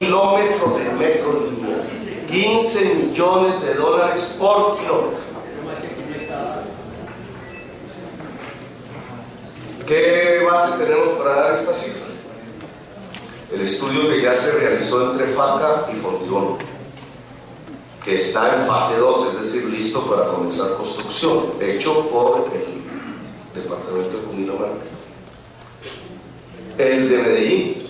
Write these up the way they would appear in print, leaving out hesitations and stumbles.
kilómetro del metro lineal, 15 millones de dólares por kilómetro. ¿Qué base tenemos para dar esta cifra? El estudio que ya se realizó entre FACA y Fontibón, que está en fase 2, es decir, listo para comenzar construcción, hecho por el Departamento de Cundinamarca. El de Medellín,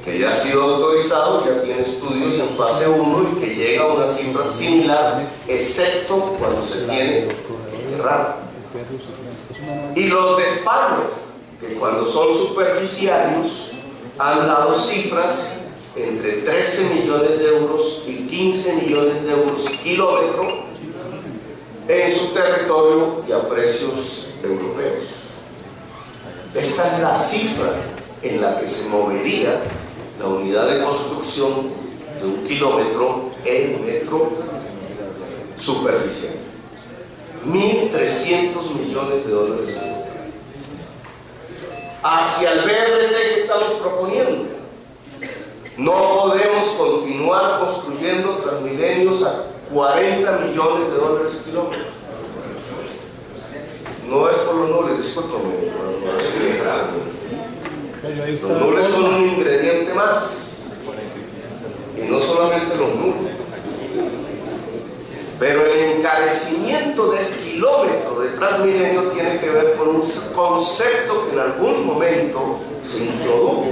que ya ha sido autorizado, ya tiene estudios en fase 1 y que llega a una cifra similar, excepto cuando se tiene que errar. Y los de España, que cuando son superficiarios, han dado cifras entre 13 millones de euros y 15 millones de euros kilómetro en su territorio y a precios europeos. Esta es la cifra en la que se movería la unidad de construcción de 1 kilómetro en metro superficial. 1.300 millones de dólares. Hacia el BRT que estamos proponiendo. No podemos continuar construyendo Transmilenios a 40 millones de dólares kilómetro. No es por los nules, discúlpame. Los nules son un ingrediente más. Y no solamente los nules. Pero el encarecimiento del kilómetro de Transmilenio tiene que ver con un concepto que en algún momento se introdujo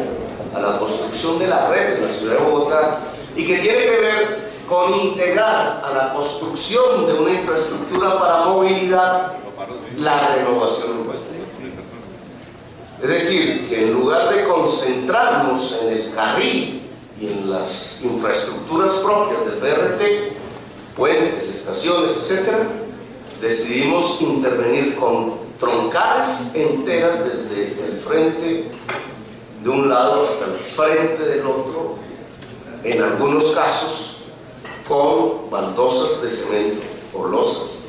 a la construcción de la red de la ciudad de Bogotá y que tiene que ver con integrar a la construcción de una infraestructura para movilidad la renovación urbana. Es decir, que en lugar de concentrarnos en el carril y en las infraestructuras propias del BRT, puentes, estaciones, etc., decidimos intervenir con troncales enteras desde el frente de un lado hasta el frente del otro, en algunos casos con baldosas de cemento o losas,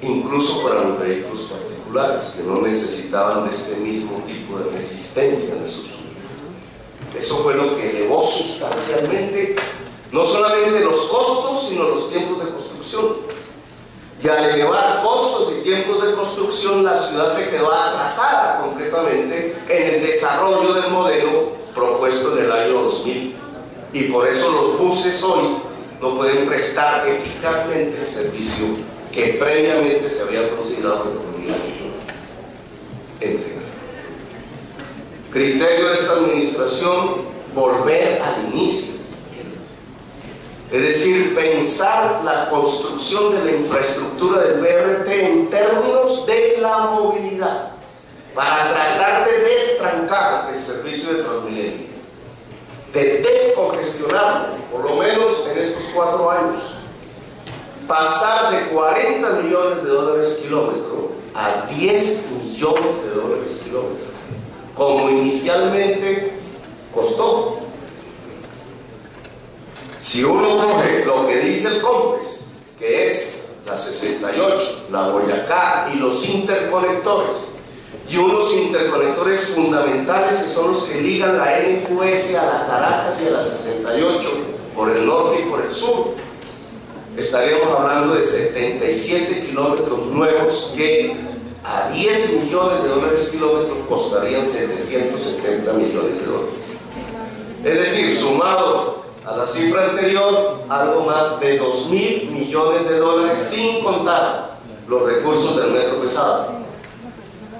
incluso para los vehículos particulares que no necesitaban de este mismo tipo de resistencia en el subsuelo. Eso fue lo que elevó sustancialmente no solamente los costos, sino los tiempos de construcción. Y al elevar costos y tiempos de construcción, la ciudad se quedó atrasada completamente en el desarrollo del modelo propuesto en el año 2000. Y por eso los buses hoy no pueden prestar eficazmente el servicio que previamente se había considerado que podría entregar. Criterio de esta administración: volver al inicio. Es decir, pensar la construcción de la infraestructura del BRT en términos de la movilidad, para tratar de destrancar el servicio de Transmilenio, de descongestionarlo, por lo menos en estos 4 años, pasar de 40 millones de dólares kilómetro a 10 millones de dólares kilómetro, como inicialmente costó. Si uno coge lo que dice el COMPES, que es la 68, la Boyacá y los interconectores, y unos interconectores fundamentales que son los que ligan la NQS a la Caracas y a la 68 por el norte y por el sur, estaríamos hablando de 77 kilómetros nuevos que a 10 millones de dólares kilómetros costarían 770 millones de dólares. Es decir, sumado a la cifra anterior, algo más de 2.000 millones de dólares, sin contar los recursos del metro pesado.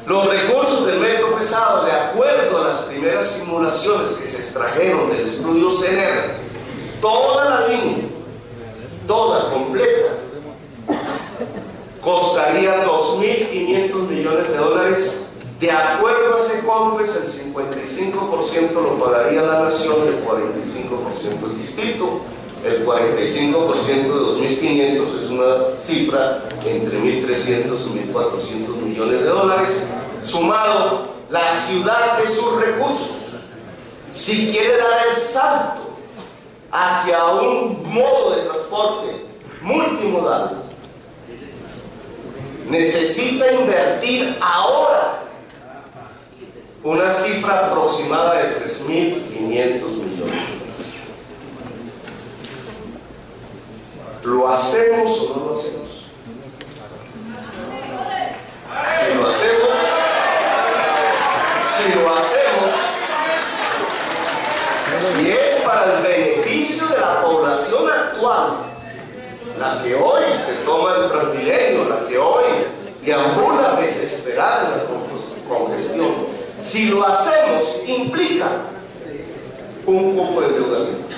Los recursos del metro pesado, de acuerdo a las primeras simulaciones que se extrajeron del estudio CENER, toda la línea, toda, completa, costaría 2.500 millones de dólares. De acuerdo a ese COMPES, el 55% lo pagaría la nación, el 45% el distrito. El 45% de 2.500 es una cifra entre 1.300 y 1.400 millones de dólares, sumado la ciudad de sus recursos. Si quiere dar el salto hacia un modo de transporte multimodal, necesita invertir ahora una cifra aproximada de 3.500 millones. ¿Lo hacemos o no lo hacemos? Si lo hacemos, y es para el beneficio de la población actual, la que hoy se toma el Transmilenio, la que hoy deambula desesperada en la congestión, si lo hacemos, implica un poco de endeudamiento.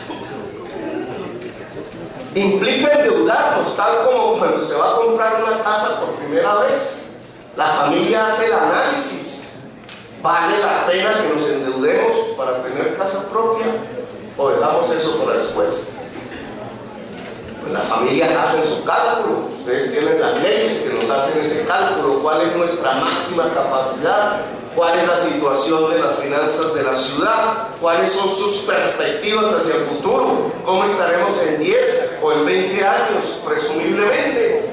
Implica endeudarnos, tal como cuando se va a comprar una casa por primera vez. La familia hace el análisis. ¿Vale la pena que nos endeudemos para tener casa propia? ¿O dejamos eso para después? Pues las familias hacen su cálculo. Ustedes tienen las leyes que nos hacen ese cálculo. ¿Cuál es nuestra máxima capacidad? ¿Cuál es la situación de las finanzas de la ciudad? ¿Cuáles son sus perspectivas hacia el futuro? ¿Cómo estaremos en 10 o en 20 años, presumiblemente?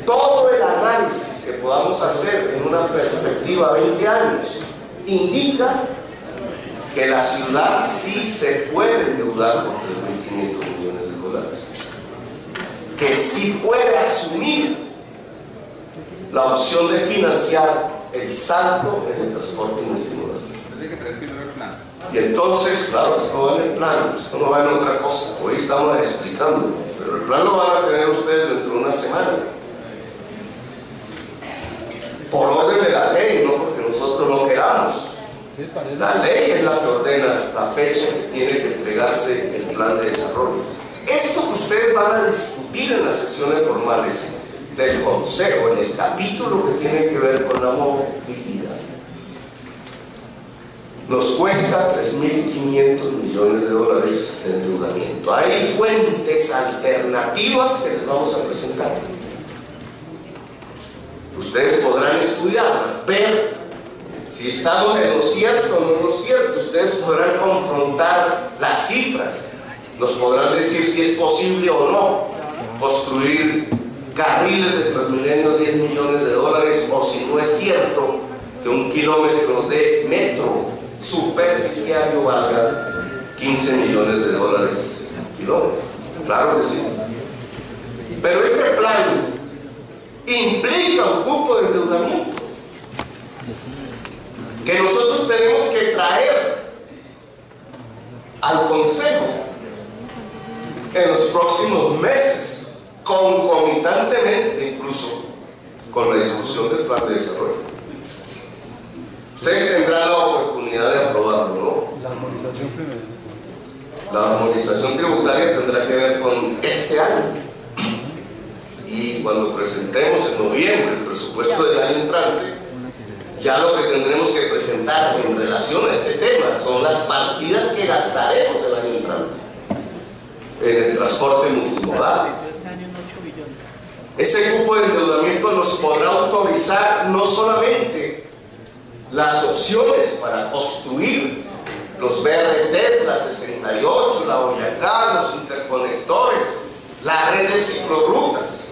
Todo el análisis que podamos hacer en una perspectiva de 20 años indica que la ciudad sí se puede endeudar por 3.500 millones de dólares, que sí puede asumir la opción de financiar el salto en el transporte multimodal. Y entonces, claro, esto va en el plan, esto no va en otra cosa. Hoy estamos explicando, pero el plan lo van a tener ustedes dentro de una semana. Por orden de la ley, no porque nosotros no queramos. La ley es la que ordena la fecha que tiene que entregarse el plan de desarrollo. Esto que ustedes van a discutir en las sesiones formales del Consejo, en el capítulo que tiene que ver con la movilidad, nos cuesta 3.500 millones de dólares de endeudamiento. Hay fuentes alternativas que les vamos a presentar. Ustedes podrán estudiarlas, ver si estamos en lo cierto o no en lo cierto. Ustedes podrán confrontar las cifras, nos podrán decir si es posible o no construir carriles de Transmilenio 10 millones de dólares, o si no es cierto que 1 kilómetro de metro superficiario valga 15 millones de dólares al kilómetro. Claro que sí. Pero este plan implica un cupo de endeudamiento que nosotros tenemos que traer al Consejo en los próximos meses, concomitantemente incluso con la discusión del plan de desarrollo. Ustedes tendrán la oportunidad de aprobarlo, ¿no? La armonización primero. La armonización tributaria tendrá que ver con este año. Y cuando presentemos en noviembre el presupuesto del año entrante, ya lo que tendremos que presentar en relación a este tema son las partidas que gastaremos el año entrante en el transporte multimodal. Ese cupo de endeudamiento nos podrá autorizar no solamente las opciones para construir los BRT, la 68, la Boyacá, los interconectores, la red de ciclorrutas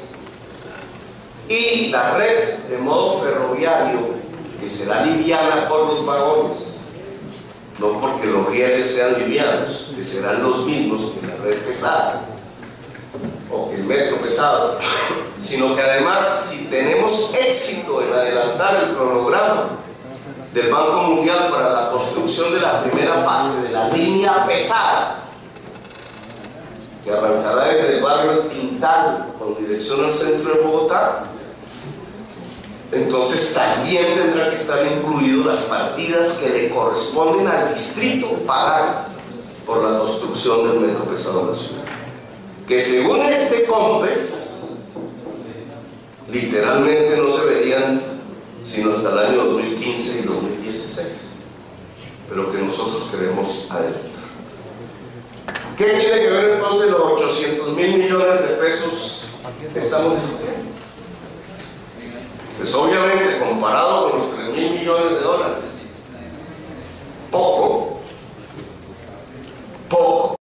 y la red de modo ferroviario, que será liviana por los vagones, no porque los rieles sean livianos, que serán los mismos que la red pesada o que el metro pesado, sino que además, si tenemos éxito en adelantar el cronograma del Banco Mundial para la construcción de la primera fase de la línea pesada, que arrancará desde el barrio Tintal con dirección al centro de Bogotá, entonces también tendrá que estar incluidas las partidas que le corresponden al distrito pagar por la construcción del metro pesado de la ciudad, que según este COMPES literalmente no se verían sino hasta el año 2015 y 2016, pero que nosotros queremos adelantar. ¿Qué tiene que ver entonces los 800.000 millones de pesos que estamos discutiendo? Pues obviamente, comparado con los 3.000 millones de dólares, poco,